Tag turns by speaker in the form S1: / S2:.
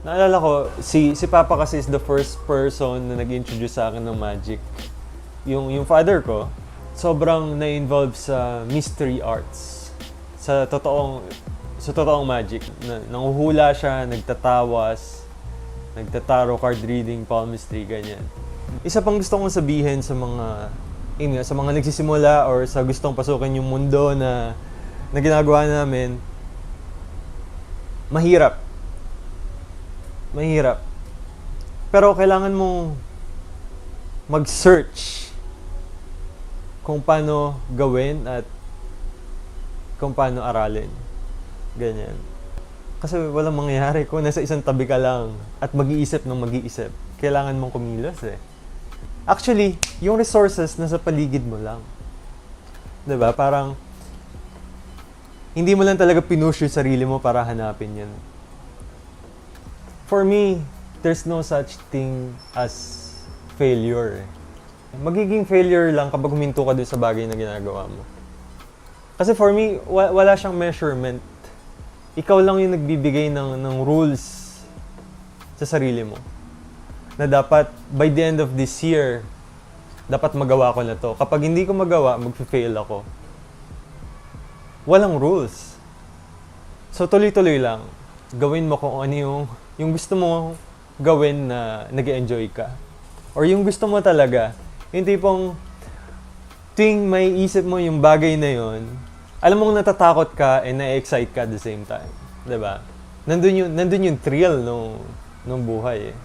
S1: Naalala ko, si Papa kasi is the first person na nag-introduce sa akin ng magic. Yung father ko, sobrang na-involve sa mystery arts. Sa totoong magic. Nanguhula siya, nagtatawas, nagtataro card reading, palmistry, ganyan. Isa pang gusto kong sabihin sa mga nagsisimula or sa gustong pasukin yung mundo na ginagawa namin, mahirap. Pero kailangan mong mag-search kung paano gawin at kung paano aralin. Ganyan. Kasi walang mangyayari kung nasa isang tabi ka lang at mag-iisip ng mag-iisip. Kailangan mong kumilos eh. Actually, yung resources nasa paligid mo lang. 'Di ba? Parang hindi mo lang talaga pinush yung sarili mo para hanapin yan. For me, there's no such thing as failure. Magiging failure lang kapag huminto ka dun sa bagay na ginagawa mo. Kasi for me, wala siyang measurement. Ikaw lang yung nagbibigay ng rules sa sarili mo. Na dapat, by the end of this year, dapat magawa ko na to. Kapag hindi ko magawa, mag-fail ako. Walang rules. So tuloy-tuloy lang. Gawin mo kung ano yung gusto mo gawin na nag-enjoy ka. Or yung gusto mo talaga, yung tipong tuwing may isip mo yung bagay na yon, alam mong natatakot ka and na-excite ka at the same time. 'Di ba? Nandun yung thrill nung buhay eh.